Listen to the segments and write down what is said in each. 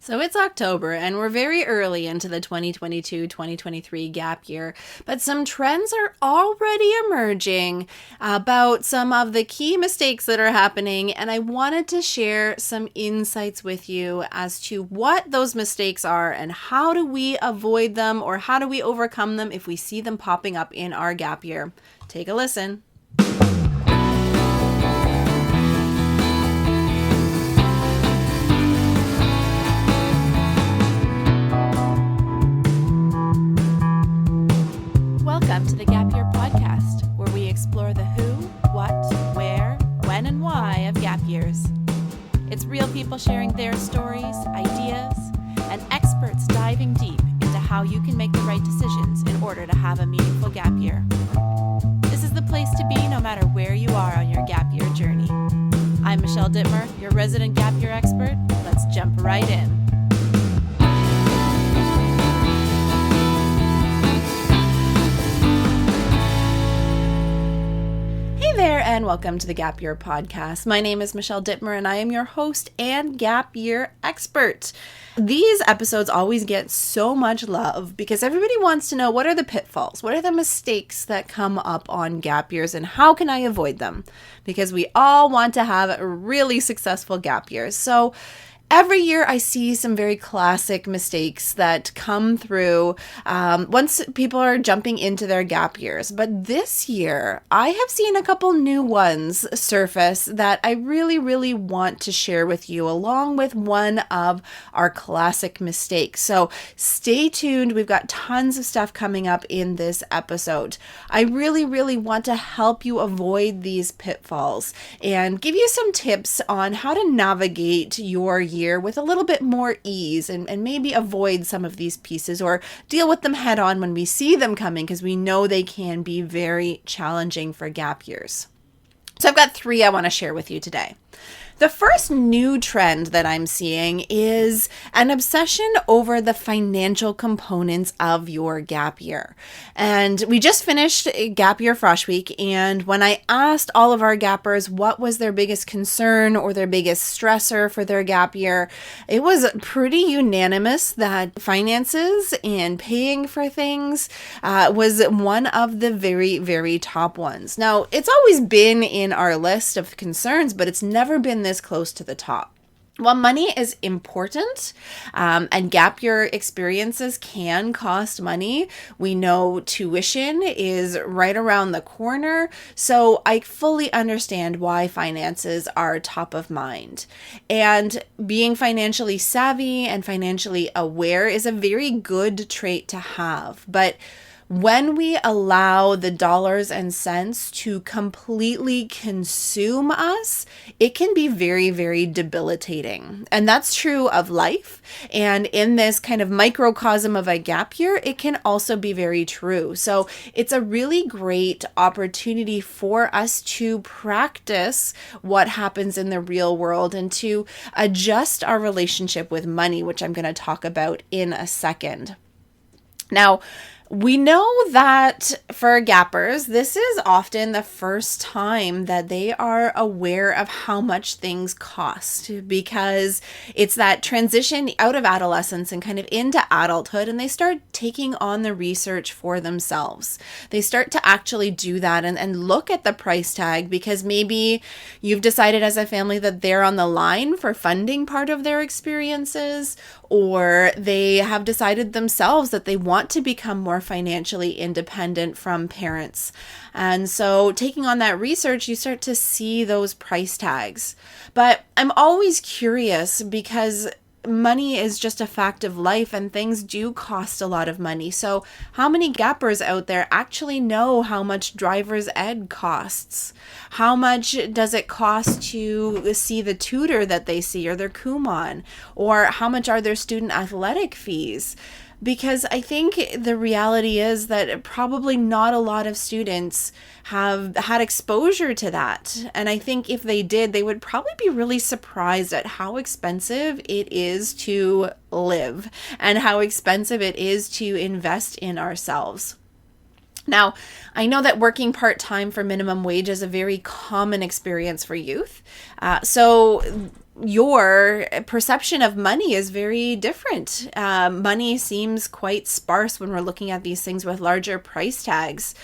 So it's October and we're very early into the 2022-2023 gap year, but some trends are already emerging about some of the key mistakes that are happening, and I wanted to share some insights with you as to what those mistakes are and how do we avoid them or how do we overcome them if we see them popping up in our gap year. Take a listen. Welcome to the Gap Year Podcast, where we explore the who, what, where, when, and why of gap years. It's real people sharing their stories, ideas, and experts diving deep into how you can make the right decisions in order to have a meaningful gap year. This is the place to be no matter where you are on your gap year journey. I'm Michelle Dittmer, your resident gap year expert. Let's jump right in. There and welcome to the Gap Year Podcast. My name is Michelle Dittmer and I am your host and Gap Year expert. These episodes always get so much love because everybody wants to know, what are the pitfalls? What are the mistakes that come up on gap years and how can I avoid them? Because we all want to have a really successful gap year. So every year I see some very classic mistakes that come through once people are jumping into their gap years. But this year, I have seen a couple new ones surface that I really want to share with you, along with one of our classic mistakes. So stay tuned. We've got tons of stuff coming up in this episode. I really want to help you avoid these pitfalls and give you some tips on how to navigate your year with a little bit more ease and maybe avoid some of these pieces or deal with them head on when we see them coming, because we know they can be very challenging for gap years. So I've got three I want to share with you today. The first new trend that I'm seeing is an obsession over the financial components of your gap year. And we just finished Gap Year Frosh Week, and when I asked all of our gappers what was their biggest concern or their biggest stressor for their gap year, it was pretty unanimous that finances and paying for things was one of the very top ones. Now, it's always been in our list of concerns, but it's never been this close to the top. While money is important and gap year experiences can cost money, we know tuition is right around the corner. So I fully understand why finances are top of mind. And being financially savvy and financially aware is a very good trait to have. But when we allow the dollars and cents to completely consume us, it can be very debilitating. And that's true of life. And in this kind of microcosm of a gap year, it can also be very true. So it's a really great opportunity for us to practice what happens in the real world and to adjust our relationship with money, which I'm going to talk about in a second. Now, we know that for gappers, this is often the first time that they are aware of how much things cost, because it's that transition out of adolescence and kind of into adulthood, and they start taking on the research for themselves. They start to actually do that and look at the price tag, because maybe you've decided as a family that they're on the line for funding part of their experiences, or they have decided themselves that they want to become more financially independent from parents. And so taking on that research, you start to see those price tags. But I'm always curious, because money is just a fact of life and things do cost a lot of money. So how many gappers out there actually know how much driver's ed costs? How much does it cost to see the tutor that they see or their Kumon? Or how much are their student athletic fees? Because I think the reality is that probably not a lot of students have had exposure to that. And I think if they did, they would probably be really surprised at how expensive it is to live and how expensive it is to invest in ourselves. Now, I know that working part-time for minimum wage is a very common experience for youth. So your perception of money is very different. Money seems quite sparse when we're looking at these things with larger price tags,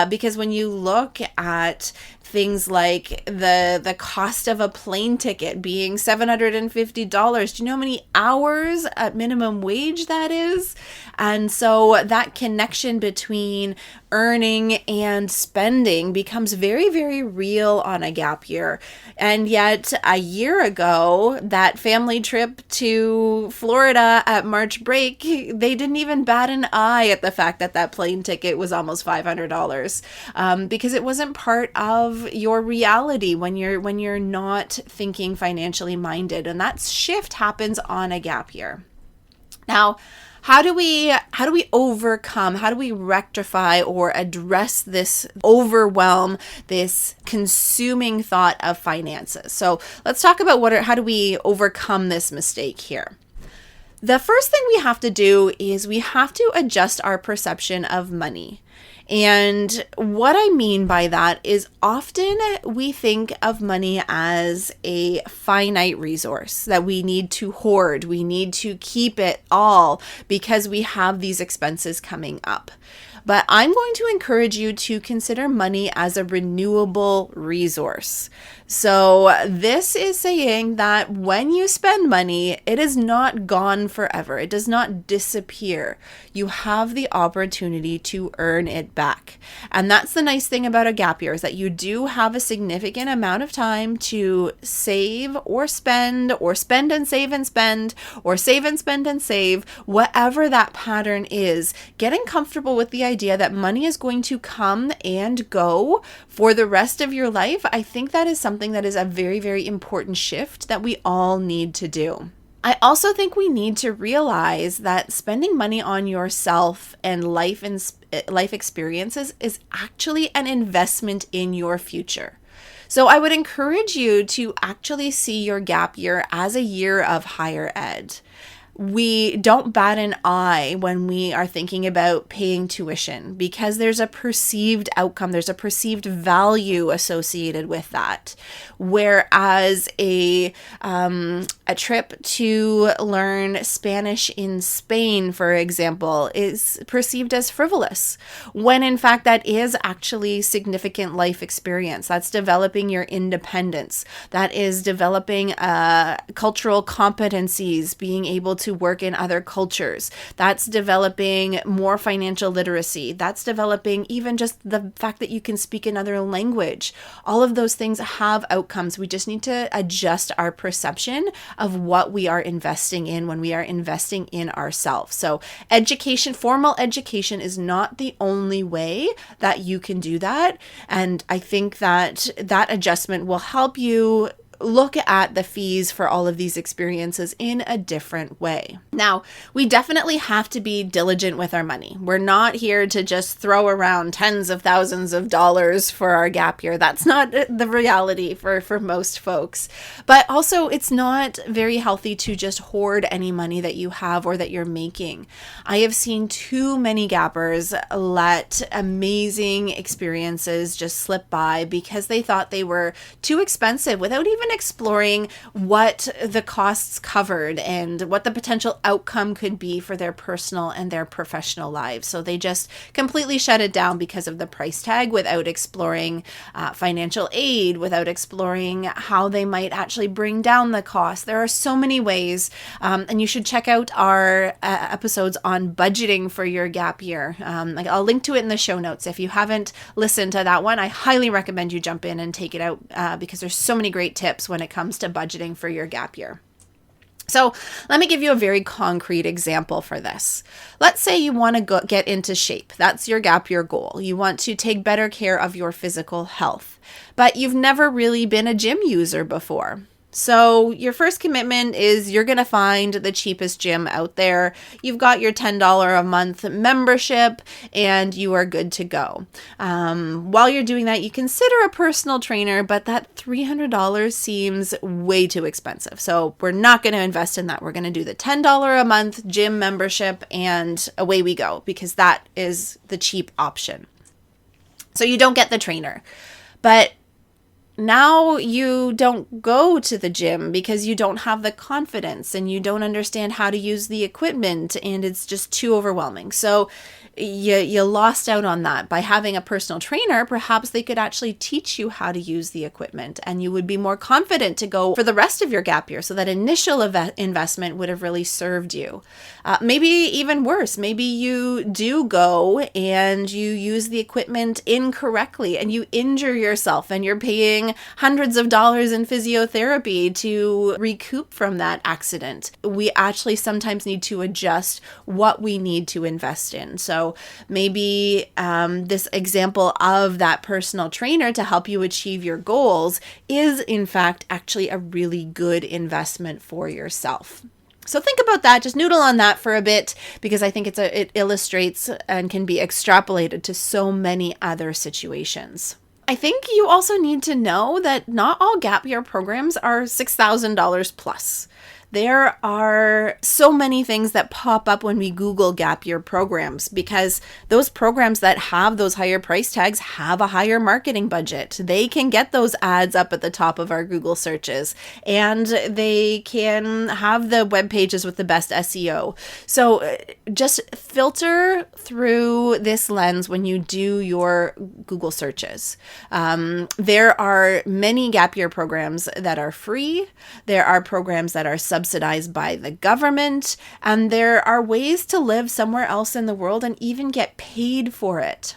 because when you look at things like the cost of a plane ticket being $750, do you know how many hours at minimum wage that is? And so that connection between earning and spending becomes very, very real on a gap year. And yet a year ago, that family trip to Florida at March break, they didn't even bat an eye at the fact that that plane ticket was almost $500, because it wasn't part of your reality when you're not thinking financially minded. And that shift happens on a gap year. Now, how do we overcome, how do we rectify or address this overwhelm, this consuming thought of finances? So let's talk about how do we overcome this mistake here? The first thing we have to do is we have to adjust our perception of money. And what I mean by that is often we think of money as a finite resource that we need to hoard. We need to keep it all because we have these expenses coming up. But I'm going to encourage you to consider money as a renewable resource. So this is saying that when you spend money, it is not gone forever. It does not disappear. You have the opportunity to earn it back. And that's the nice thing about a gap year, is that you do have a significant amount of time to save or spend and save and spend, or save and spend and save, whatever that pattern is. Getting comfortable with the idea that money is going to come and go for the rest of your life, I think that is something that is a very, very important shift that we all need to do. I also think we need to realize that spending money on yourself and life experiences is actually an investment in your future. So I would encourage you to actually see your gap year as a year of higher ed. We don't bat an eye when we are thinking about paying tuition because there's a perceived outcome, there's a perceived value associated with that. Whereas a trip to learn Spanish in Spain, for example, is perceived as frivolous, when in fact that is actually significant life experience. That's developing your independence. That is developing cultural competencies, being able to work in other cultures. That's developing more financial literacy. That's developing even just the fact that you can speak another language. All of those things have outcomes. We just need to adjust our perception of what we are investing in when we are investing in ourselves. So education, formal education, is not the only way that you can do that. And I think that that adjustment will help you look at the fees for all of these experiences in a different way. Now, we definitely have to be diligent with our money. We're not here to just throw around tens of thousands of dollars for our gap year. That's not the reality for most folks. But also, it's not very healthy to just hoard any money that you have or that you're making. I have seen too many gappers let amazing experiences just slip by because they thought they were too expensive without even exploring what the costs covered and what the potential outcome could be for their personal and their professional lives. So they just completely shut it down because of the price tag without exploring financial aid, without exploring how they might actually bring down the cost. There are so many ways, and you should check out our episodes on budgeting for your gap year. I'll link to it in the show notes. If you haven't listened to that one, I highly recommend you jump in and take it out because there's so many great tips when it comes to budgeting for your gap year. So let me give you a very concrete example for this. Let's say you want to get into shape. That's your gap year goal. You want to take better care of your physical health, but you've never really been a gym user before. So your first commitment is you're going to find the cheapest gym out there. You've got your $10 a month membership and you are good to go. While you're doing that, you consider a personal trainer, but that $300 seems way too expensive. So we're not going to invest in that. We're going to do the $10 a month gym membership and away we go because that is the cheap option. So you don't get the trainer, but now you don't go to the gym because you don't have the confidence and you don't understand how to use the equipment and it's just too overwhelming. So you lost out on that. By having a personal trainer, perhaps they could actually teach you how to use the equipment and you would be more confident to go for the rest of your gap year. So that initial investment would have really served you. Maybe even worse, maybe you do go and you use the equipment incorrectly and you injure yourself and you're paying hundreds of dollars in physiotherapy to recoup from that accident. We actually sometimes need to adjust what we need to invest in. So maybe this example of that personal trainer to help you achieve your goals is in fact actually a really good investment for yourself. So think about that, just noodle on that for a bit, because I think it illustrates and can be extrapolated to so many other situations. I think you also need to know that not all gap year programs are $6,000 plus. There are so many things that pop up when we Google gap year programs because those programs that have those higher price tags have a higher marketing budget. They can get those ads up at the top of our Google searches and they can have the web pages with the best SEO. So just filter through this lens when you do your Google searches. There are many gap year programs that are free. There are programs that are subsidized by the government, and there are ways to live somewhere else in the world and even get paid for it.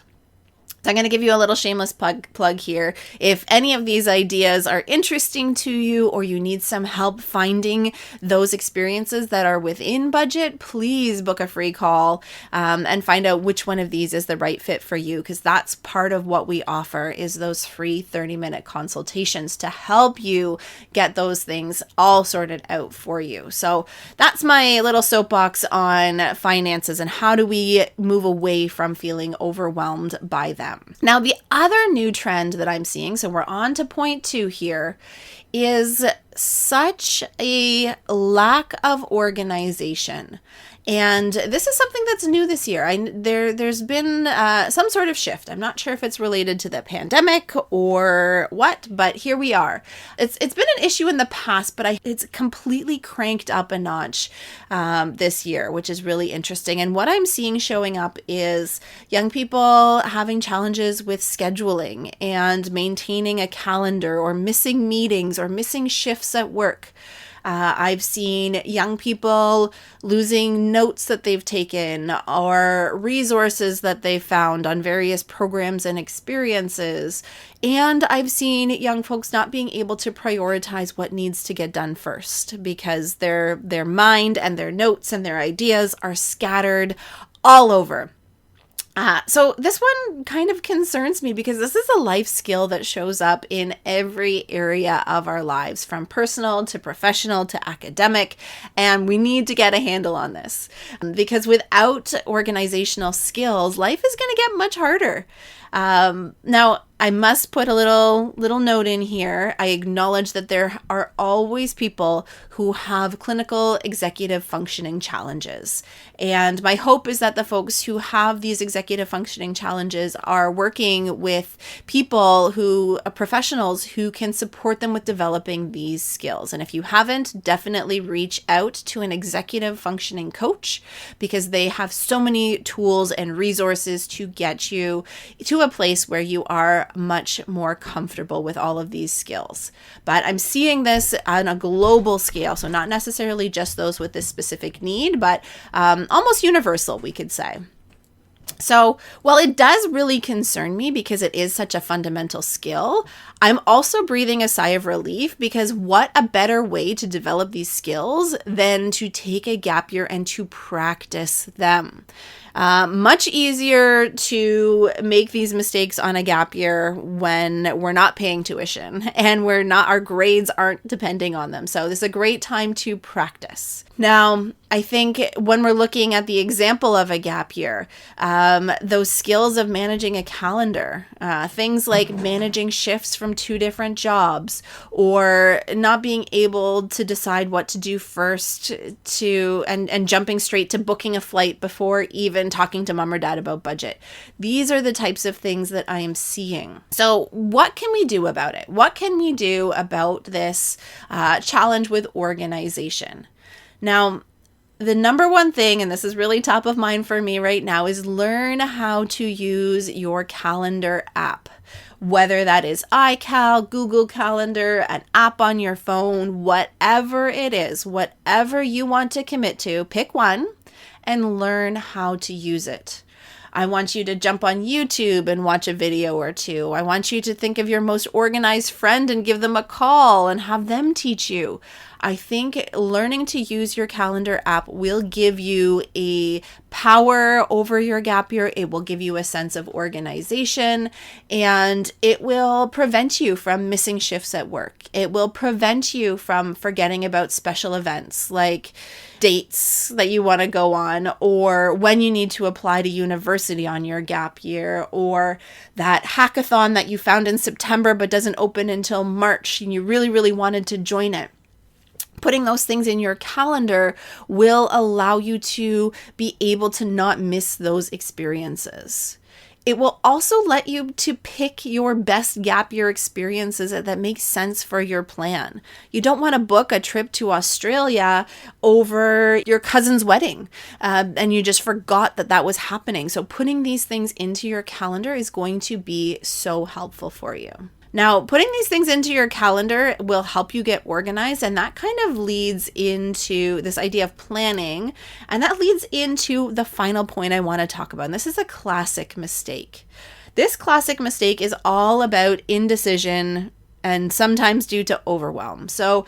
So I'm going to give you a little shameless plug here. If any of these ideas are interesting to you or you need some help finding those experiences that are within budget, please book a free call and find out which one of these is the right fit for you, because that's part of what we offer is those free 30-minute consultations to help you get those things all sorted out for you. So that's my little soapbox on finances and how do we move away from feeling overwhelmed by them. Now, the other new trend that I'm seeing, so we're on to point 2 here, is such a lack of organization. And this is something that's new this year. There's been some sort of shift. I'm not sure if it's related to the pandemic or what, but here we are. It's been an issue in the past, but it's completely cranked up a notch this year, which is really interesting. And what I'm seeing showing up is young people having challenges with scheduling and maintaining a calendar or missing meetings or missing shifts at work. I've seen young people losing notes that they've taken or resources that they've found on various programs and experiences. And I've seen young folks not being able to prioritize what needs to get done first because their mind and their notes and their ideas are scattered all over. So this one kind of concerns me because this is a life skill that shows up in every area of our lives, from personal to professional to academic, and we need to get a handle on this because without organizational skills, life is going to get much harder. Now, I must put a little note in here. I acknowledge that there are always people who have clinical executive functioning challenges. And my hope is that the folks who have these executive functioning challenges are working with people professionals who can support them with developing these skills. And if you haven't, definitely reach out to an executive functioning coach because they have so many tools and resources to get you to a place where you are much more comfortable with all of these skills. But I'm seeing this on a global scale, so not necessarily just those with this specific need, but almost universal, we could say. So while it does really concern me because it is such a fundamental skill, I'm also breathing a sigh of relief because what a better way to develop these skills than to take a gap year and to practice them. Much easier to make these mistakes on a gap year when we're not paying tuition and our grades aren't depending on them. So this is a great time to practice. Now, I think when we're looking at the example of a gap year, those skills of managing a calendar, things like managing shifts from 2 different jobs, or not being able to decide what to do first and jumping straight to booking a flight before even talking to mom or dad about budget. These are the types of things that I am seeing. So what can we do about it? What can we do about this challenge with organization? Now, the number one thing, and this is really top of mind for me right now, is learn how to use your calendar app. Whether that is iCal, Google Calendar, an app on your phone, whatever it is, whatever you want to commit to, pick one and learn how to use it. I want you to jump on YouTube and watch a video or two. I want you to think of your most organized friend and give them a call and have them teach you. I think learning to use your calendar app will give you a power over your gap year. It will give you a sense of organization, and it will prevent you from missing shifts at work. It will prevent you from forgetting about special events like dates that you want to go on, or when you need to apply to university on your gap year, or that hackathon that you found in September but doesn't open until March and you really, really wanted to join it. Putting those things in your calendar will allow you to be able to not miss those experiences. It will also let you to pick your best gap year experiences that make sense for your plan. You don't want to book a trip to Australia over your cousin's wedding, and you just forgot that was happening. So putting these things into your calendar is going to be so helpful for you. Now, putting these things into your calendar will help you get organized, and that kind of leads into this idea of planning, and that leads into the final point I want to talk about. And this is a classic mistake. This classic mistake is all about indecision and sometimes due to overwhelm. So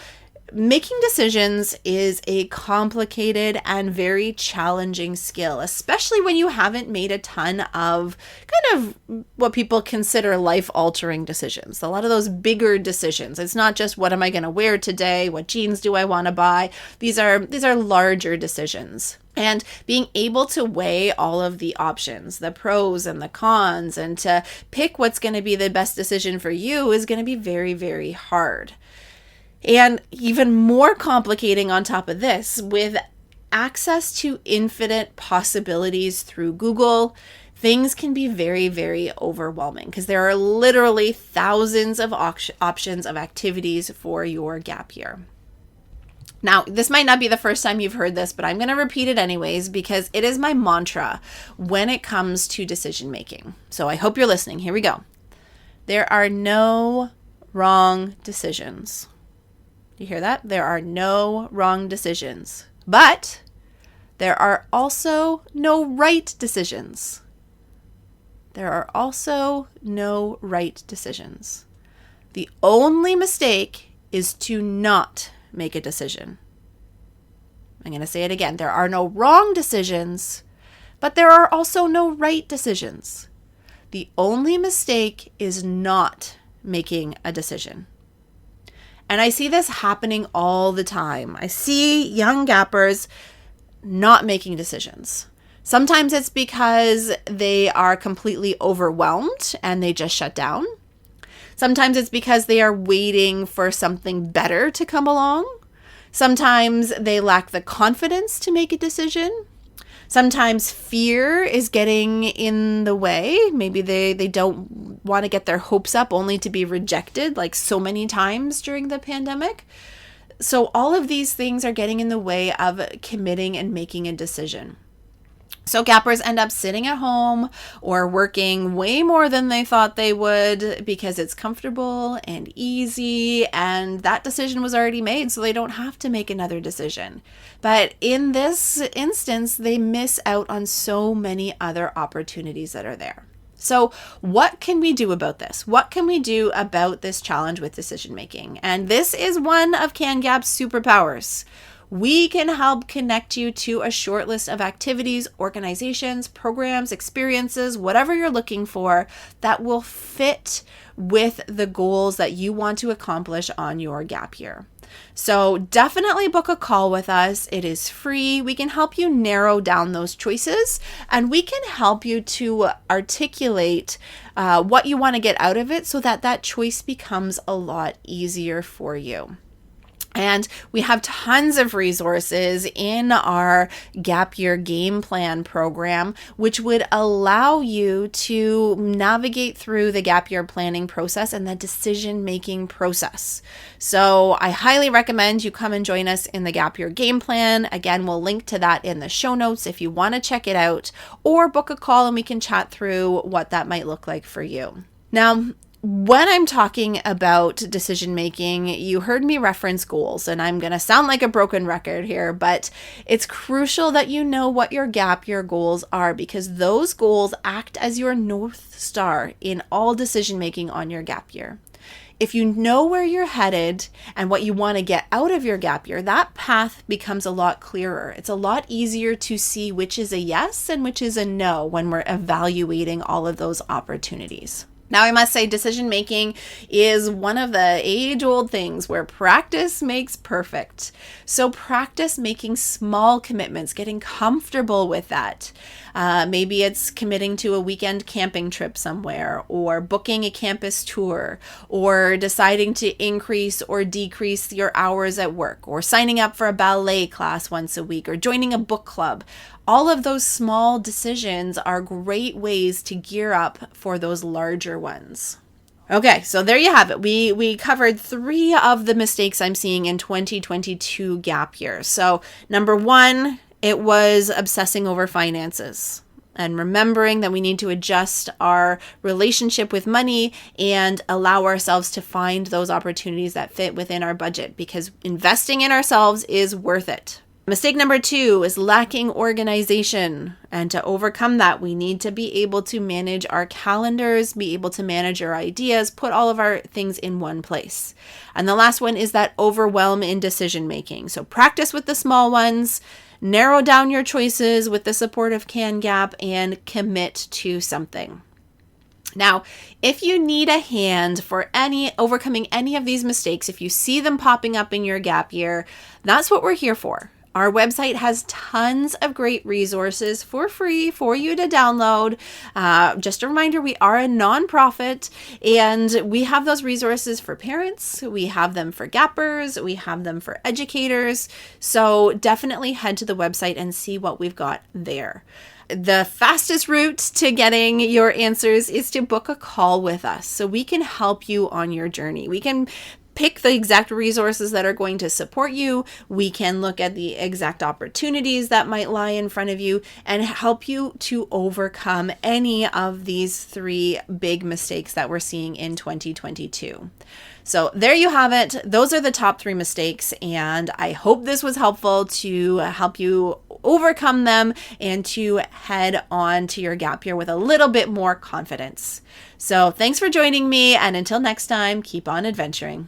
making decisions is a complicated and very challenging skill, especially when you haven't made a ton of kind of what people consider life-altering decisions. A lot of those bigger decisions. It's not just what am I going to wear today? What jeans do I want to buy? These are larger decisions. And being able to weigh all of the options, the pros and the cons, and to pick what's going to be the best decision for you is going to be very, very hard. And even more complicating on top of this, with access to infinite possibilities through Google, things can be very, very overwhelming because there are literally thousands of options of activities for your gap year. Now, this might not be the first time you've heard this, but I'm going to repeat it anyways because it is my mantra when it comes to decision making. So I hope you're listening. Here we go. There are no wrong decisions. You hear that? There are no wrong decisions, but there are also no right decisions. There are also no right decisions. The only mistake is to not make a decision. I'm going to say it again. There are no wrong decisions, but there are also no right decisions. The only mistake is not making a decision. And I see this happening all the time. I see young gappers not making decisions. Sometimes it's because they are completely overwhelmed and they just shut down. Sometimes it's because they are waiting for something better to come along. Sometimes they lack the confidence to make a decision. Sometimes fear is getting in the way. Maybe they don't want to get their hopes up only to be rejected like so many times during the pandemic. So all of these things are getting in the way of committing and making a decision. So gappers end up sitting at home or working way more than they thought they would because it's comfortable and easy, and that decision was already made, so they don't have to make another decision. But in this instance, they miss out on so many other opportunities that are there. So what can we do about this? What can we do about this challenge with decision making? And this is one of CanGap's superpowers. We can help connect you to a short list of activities, organizations, programs, experiences, whatever you're looking for that will fit with the goals that you want to accomplish on your gap year. So definitely book a call with us. It is free. We can help you narrow down those choices, and we can help you to articulate what you want to get out of it so that that choice becomes a lot easier for you. And we have tons of resources in our Gap Year Game Plan program, which would allow you to navigate through the Gap Year planning process and the decision-making process. So I highly recommend you come and join us in the Gap Year Game Plan. Again, we'll link to that in the show notes if you want to check it out, or book a call and we can chat through what that might look like for you. Now, when I'm talking about decision making, you heard me reference goals, and I'm going to sound like a broken record here, but it's crucial that you know what your gap year goals are, because those goals act as your North Star in all decision making on your gap year. If you know where you're headed and what you want to get out of your gap year, that path becomes a lot clearer. It's a lot easier to see which is a yes and which is a no when we're evaluating all of those opportunities. Now, I must say, decision making is one of the age-old things where practice makes perfect. So practice making small commitments, getting comfortable with that. Maybe it's committing to a weekend camping trip somewhere, or booking a campus tour, or deciding to increase or decrease your hours at work, or signing up for a ballet class once a week, or joining a book club. All of those small decisions are great ways to gear up for those larger ones. Okay, so there you have it. We covered 3 of the mistakes I'm seeing in 2022 gap year. So number 1, it was obsessing over finances and remembering that we need to adjust our relationship with money and allow ourselves to find those opportunities that fit within our budget, because investing in ourselves is worth it. Mistake number 2 is lacking organization. And to overcome that, we need to be able to manage our calendars, be able to manage our ideas, put all of our things in one place. And the last one is that overwhelm in decision making. So practice with the small ones, narrow down your choices with the support of CanGap, and commit to something. Now, if you need a hand for overcoming any of these mistakes, if you see them popping up in your gap year, that's what we're here for. Our website has tons of great resources for free for you to download. Just a reminder, we are a nonprofit, and we have those resources for parents. We have them for gappers. We have them for educators. So definitely head to the website and see what we've got there. The fastest route to getting your answers is to book a call with us so we can help you on your journey. We can pick the exact resources that are going to support you. We can look at the exact opportunities that might lie in front of you and help you to overcome any of these 3 big mistakes that we're seeing in 2022. So there you have it. Those are the top 3 mistakes, and I hope this was helpful to help you overcome them and to head on to your gap year with a little bit more confidence. So thanks for joining me, and until next time, keep on adventuring.